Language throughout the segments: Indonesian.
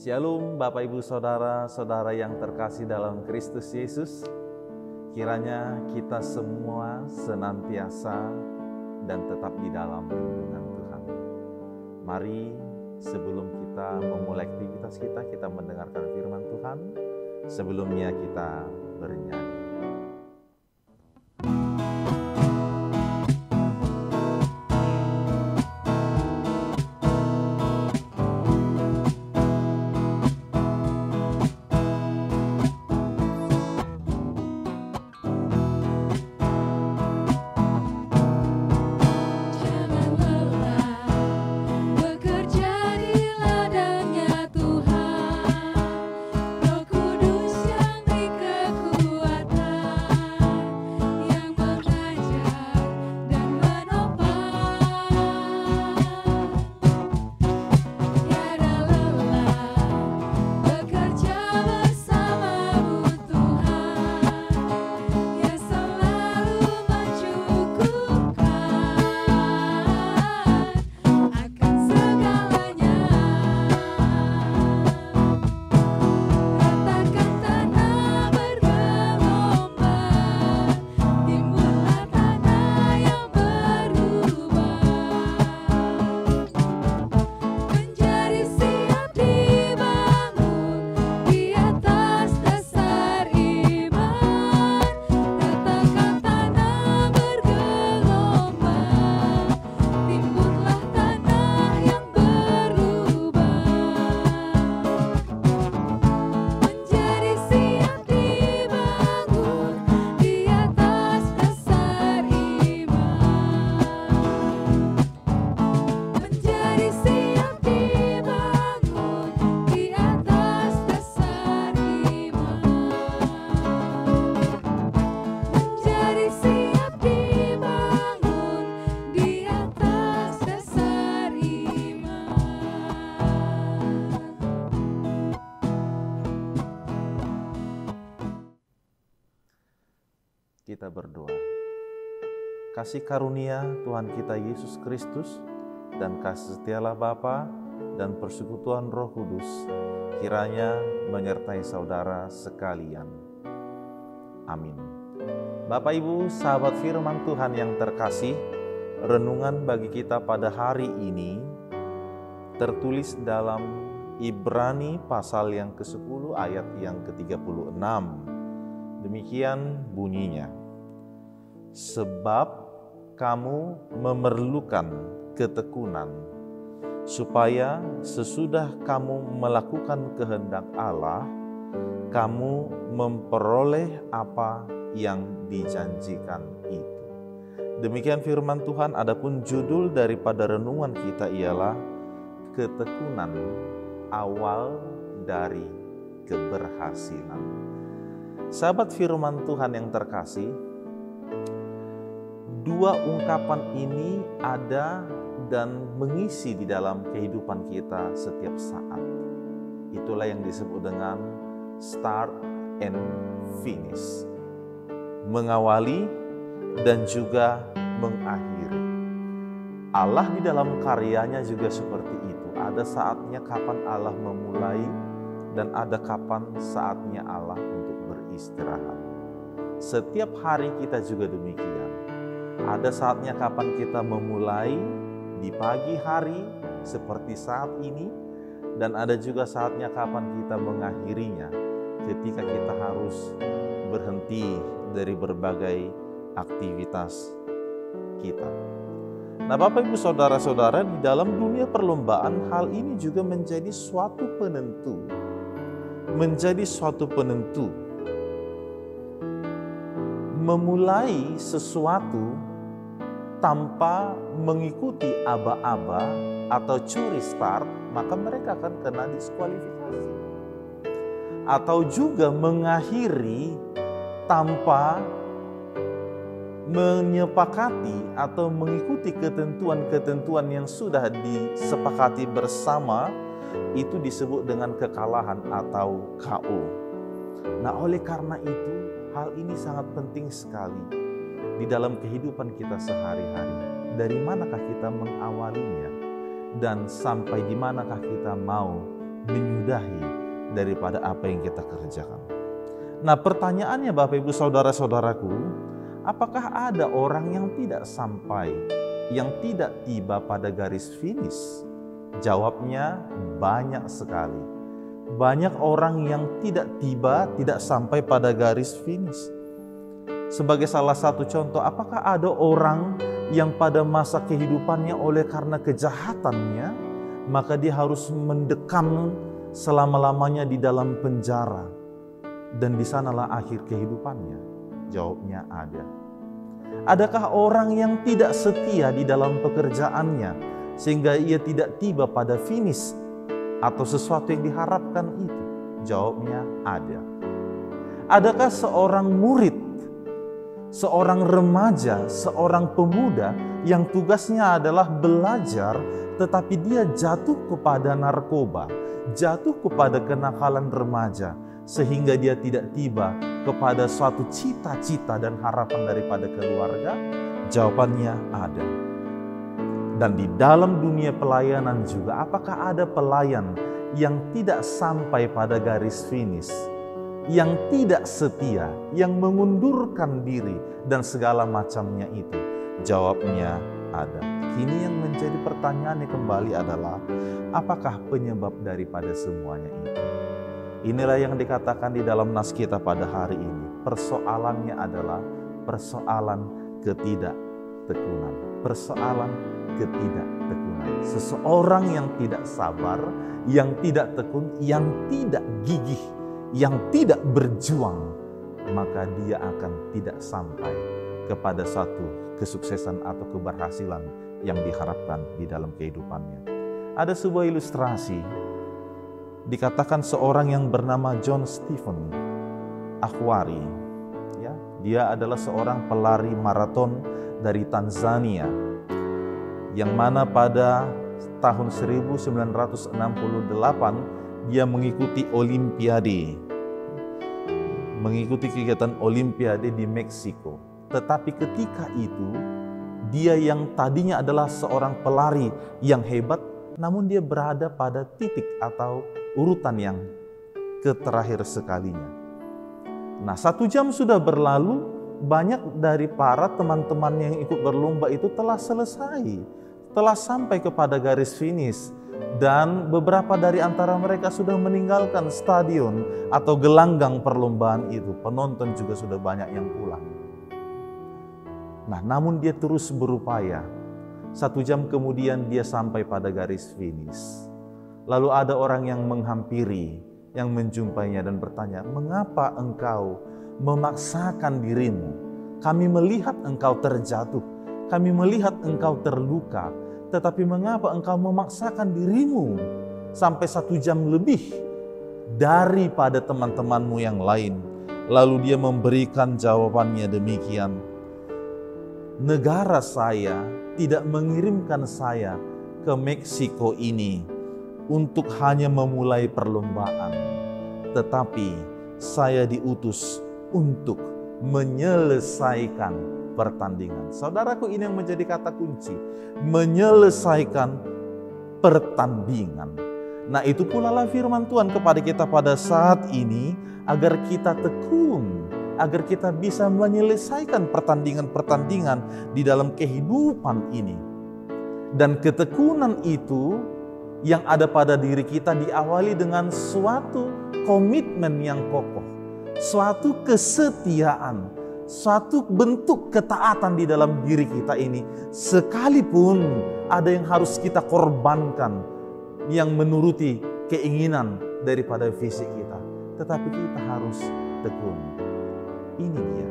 Shalom Bapak Ibu Saudara-saudara yang terkasih dalam Kristus Yesus. Kiranya kita semua senantiasa dan tetap di dalam lindungan Tuhan. Mari sebelum kita memulai aktivitas kita mendengarkan firman Tuhan. Sebelumnya kita bernyanyi. Kita berdoa. Kasih karunia Tuhan kita Yesus Kristus dan kasih setialah Bapa dan persekutuan Roh Kudus kiranya menyertai saudara sekalian. Amin. Bapak Ibu, sahabat firman Tuhan yang terkasih, renungan bagi kita pada hari ini tertulis dalam Ibrani pasal yang ke-10 ayat yang ke-36. Demikian bunyinya. Sebab kamu memerlukan ketekunan, supaya sesudah kamu melakukan kehendak Allah, kamu memperoleh apa yang dijanjikan itu. Demikian firman Tuhan. Adapun judul daripada renungan kita ialah ketekunan awal dari keberhasilan. Sahabat firman Tuhan yang terkasih, dua ungkapan ini ada dan mengisi di dalam kehidupan kita setiap saat. Itulah yang disebut dengan start and finish. Mengawali dan juga mengakhiri. Allah di dalam karyanya juga seperti itu. Ada saatnya kapan Allah memulai dan ada kapan saatnya Allah untuk beristirahat. Setiap hari kita juga demikian. Ada saatnya kapan kita memulai di pagi hari seperti saat ini, dan ada juga saatnya kapan kita mengakhirinya ketika kita harus berhenti dari berbagai aktivitas kita. Nah, Bapak Ibu Saudara-saudara, di dalam dunia perlombaan hal ini juga menjadi suatu penentu. Memulai sesuatu tanpa mengikuti aba-aba atau curi start, maka mereka akan kena diskualifikasi. Atau juga mengakhiri tanpa menyepakati atau mengikuti ketentuan-ketentuan yang sudah disepakati bersama, itu disebut dengan kekalahan atau KO. Nah, oleh karena itu, hal ini sangat penting sekali di dalam kehidupan kita sehari-hari. Dari manakah kita mengawalinya dan sampai di manakah kita mau menyudahi daripada apa yang kita kerjakan. Nah, pertanyaannya Bapak Ibu Saudara-saudaraku, apakah ada orang yang tidak sampai, yang tidak tiba pada garis finish? Jawabnya banyak sekali. Banyak orang yang tidak tiba, tidak sampai pada garis finish. Sebagai salah satu contoh, apakah ada orang yang pada masa kehidupannya oleh karena kejahatannya, maka dia harus mendekam selama-lamanya di dalam penjara, dan di sanalah akhir kehidupannya? Jawabnya ada. Adakah orang yang tidak setia di dalam pekerjaannya sehingga ia tidak tiba pada finish atau sesuatu yang diharapkan itu? Jawabnya ada. Adakah seorang murid, seorang remaja, seorang pemuda yang tugasnya adalah belajar, tetapi dia jatuh kepada narkoba, jatuh kepada kenakalan remaja, sehingga dia tidak tiba kepada suatu cita-cita dan harapan daripada keluarga? Jawabannya ada. Dan di dalam dunia pelayanan juga, apakah ada pelayan yang tidak sampai pada garis finish, yang tidak setia, yang mengundurkan diri, dan segala macamnya itu? Jawabnya ada. Kini yang menjadi pertanyaannya kembali adalah, apakah penyebab daripada semuanya itu? Inilah yang dikatakan di dalam nas kita pada hari ini. Persoalannya adalah persoalan ketidaktekunan. Persoalan ketidaktekunan. Seseorang yang tidak sabar, yang tidak tekun, yang tidak gigih, yang tidak berjuang, maka dia akan tidak sampai kepada satu kesuksesan atau keberhasilan yang diharapkan di dalam kehidupannya. Ada sebuah ilustrasi, dikatakan seorang yang bernama John Stephen Akhwari, ya, dia adalah seorang pelari maraton dari Tanzania, yang mana pada tahun 1968 dia mengikuti Olimpiade, mengikuti kegiatan Olimpiade di Meksiko. Tetapi ketika itu, dia yang tadinya adalah seorang pelari yang hebat, namun dia berada pada titik atau urutan yang terakhir sekalinya. Nah, 1 jam sudah berlalu, banyak dari para teman-teman yang ikut berlomba itu telah selesai, telah sampai kepada garis finish, dan beberapa dari antara mereka sudah meninggalkan stadion atau gelanggang perlombaan itu. Penonton juga sudah banyak yang pulang. Nah, namun dia terus berupaya. 1 jam kemudian dia sampai pada garis finish. Lalu ada orang yang menghampiri, yang menjumpainya dan bertanya, "Mengapa engkau memaksakan dirimu? Kami melihat engkau terjatuh, kami melihat engkau terluka, tetapi mengapa engkau memaksakan dirimu sampai 1 jam lebih daripada teman-temanmu yang lain?" Lalu dia memberikan jawabannya demikian, "Negara saya tidak mengirimkan saya ke Meksiko ini untuk hanya memulai perlombaan, tetapi saya diutus untuk menyelesaikan pertandingan." Saudaraku, ini yang menjadi kata kunci, menyelesaikan pertandingan. Nah, itu pula lah firman Tuhan kepada kita pada saat ini, agar kita tekun, agar kita bisa menyelesaikan pertandingan-pertandingan di dalam kehidupan ini. Dan ketekunan itu yang ada pada diri kita diawali dengan suatu komitmen yang kokoh, suatu kesetiaan, suatu bentuk ketaatan di dalam diri kita ini. Sekalipun ada yang harus kita korbankan yang menuruti keinginan daripada fisik kita, tetapi kita harus tekun. Ini dia,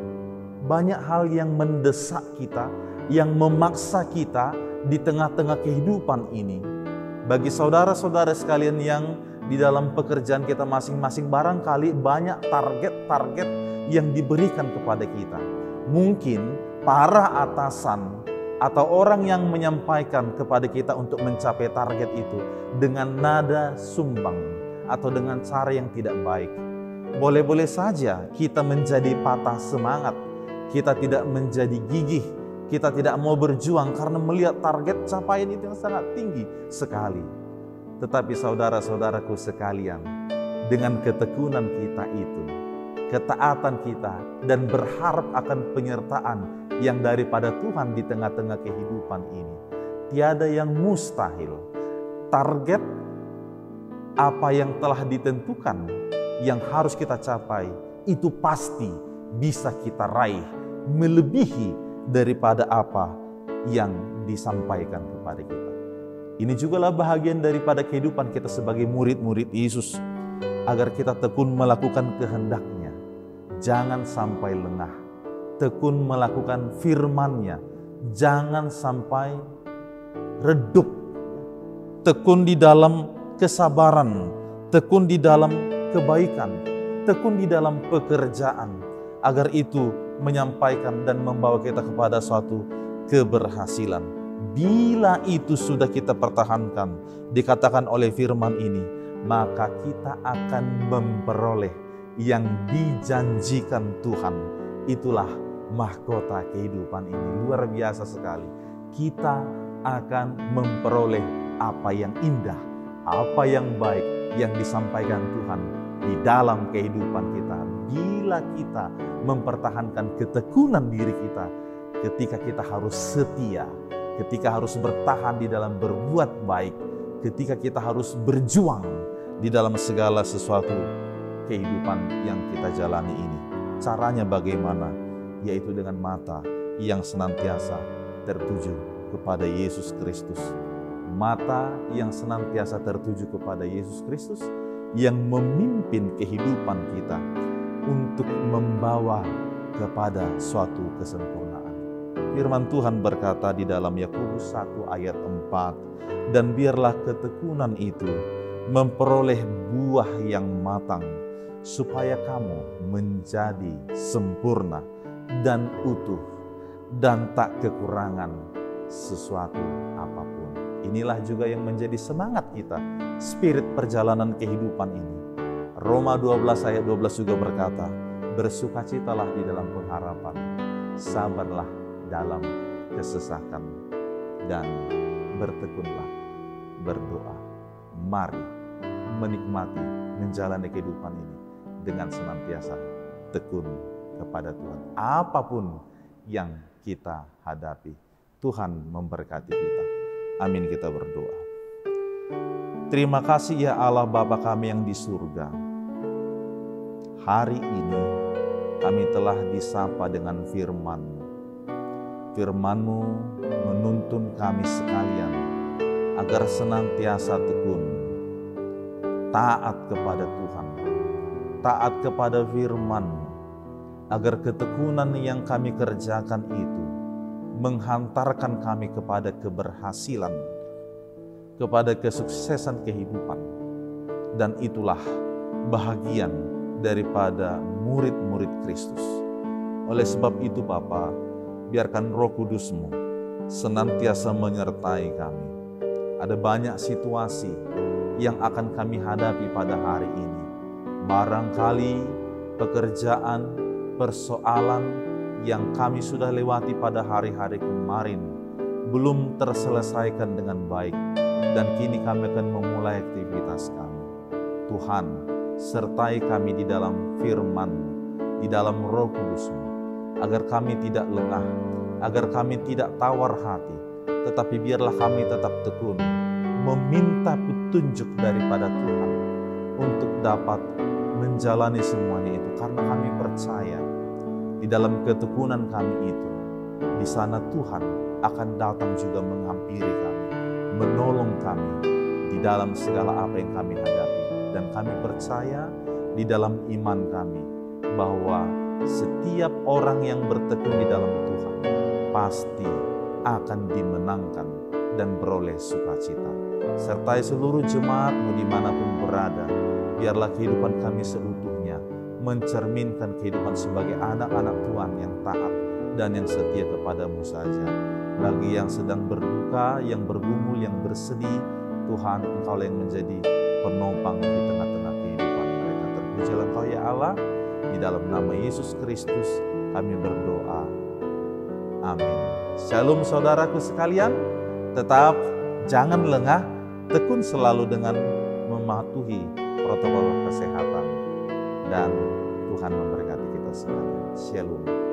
banyak hal yang mendesak kita, yang memaksa kita di tengah-tengah kehidupan ini. Bagi saudara-saudara sekalian yang di dalam pekerjaan kita masing-masing, barangkali banyak target-target yang diberikan kepada kita. Mungkin para atasan atau orang yang menyampaikan kepada kita untuk mencapai target itu dengan nada sumbang atau dengan cara yang tidak baik. Boleh-boleh saja kita menjadi patah semangat, kita tidak menjadi gigih, kita tidak mau berjuang karena melihat target capaian itu yang sangat tinggi sekali. Tetapi saudara-saudaraku sekalian, dengan ketekunan kita itu, ketaatan kita, dan berharap akan penyertaan yang daripada Tuhan di tengah-tengah kehidupan ini, tiada yang mustahil. Target apa yang telah ditentukan, yang harus kita capai, itu pasti bisa kita raih, melebihi daripada apa yang disampaikan kepada kita. Ini jugalah bahagian daripada kehidupan kita sebagai murid-murid Yesus, agar kita tekun melakukan kehendak-Nya. Jangan sampai lengah, tekun melakukan firman-Nya. Jangan sampai redup, tekun di dalam kesabaran, tekun di dalam kebaikan, tekun di dalam pekerjaan, agar itu menyampaikan dan membawa kita kepada suatu keberhasilan. Bila itu sudah kita pertahankan, dikatakan oleh firman ini, maka kita akan memperoleh yang dijanjikan Tuhan. Itulah mahkota kehidupan ini. Luar biasa sekali. Kita akan memperoleh apa yang indah, apa yang baik yang disampaikan Tuhan di dalam kehidupan kita. Bila kita mempertahankan ketekunan diri kita, ketika kita harus setia, ketika harus bertahan di dalam berbuat baik, ketika kita harus berjuang di dalam segala sesuatu kehidupan yang kita jalani ini. Caranya bagaimana? Yaitu dengan mata yang senantiasa tertuju kepada Yesus Kristus. Mata yang senantiasa tertuju kepada Yesus Kristus yang memimpin kehidupan kita untuk membawa kepada suatu kesempurnaan. Firman Tuhan berkata di dalam Yakobus 1 ayat 4, dan biarlah ketekunan itu memperoleh buah yang matang, supaya kamu menjadi sempurna dan utuh, dan tak kekurangan sesuatu apapun. Inilah juga yang menjadi semangat kita, spirit perjalanan kehidupan ini. Roma 12 ayat 12 juga berkata, bersukacitalah di dalam pengharapan, sabarlah dalam kesesakan, dan bertekunlah berdoa. Mari menikmati menjalani kehidupan ini dengan senantiasa tekun kepada Tuhan. Apapun yang kita hadapi, Tuhan memberkati kita. Amin, kita berdoa. Terima kasih ya Allah Bapa kami yang di surga. Hari ini kami telah disapa dengan firman-Mu. Firman-Mu menuntun kami sekalian agar senantiasa tekun, taat kepada Tuhan, taat kepada firman-Mu, agar ketekunan yang kami kerjakan itu menghantarkan kami kepada keberhasilan, kepada kesuksesan kehidupan. Dan itulah bahagian daripada murid-murid Kristus. Oleh sebab itu Bapa, biarkan Roh Kudus-Mu senantiasa menyertai kami. Ada banyak situasi yang akan kami hadapi pada hari ini. Barangkali pekerjaan, persoalan yang kami sudah lewati pada hari-hari kemarin belum terselesaikan dengan baik, dan kini kami akan memulai aktivitas kami. Tuhan, sertai kami di dalam firman-Mu, di dalam Roh Kudus-Mu, agar kami tidak lengah, agar kami tidak tawar hati, tetapi biarlah kami tetap tekun, meminta petunjuk daripada Tuhan untuk dapat menjalani semuanya itu, karena kami percaya di dalam ketekunan kami itu, di sana Tuhan akan datang juga menghampiri kami, menolong kami di dalam segala apa yang kami hadapi. Dan kami percaya di dalam iman kami bahwa setiap orang yang bertekun di dalam Tuhan pasti akan dimenangkan dan beroleh sukacita. Sertai seluruh jemaat-Mu dimanapun berada, biarlah kehidupan kami seutuhnya mencerminkan kehidupan sebagai anak-anak Tuhan yang taat dan yang setia kepada-Mu saja. Bagi yang sedang berduka, yang bergumul, yang bersedih, Tuhan, Engkau yang menjadi penopang di tengah-tengah kehidupan mereka. Terpujilah Engkau ya Allah, di dalam nama Yesus Kristus kami berdoa. Amin. Shalom saudaraku sekalian, tetap jangan lengah, tekun selalu dengan mematuhi protokol kesehatan, dan Tuhan memberkati kita sekalian. Shalom.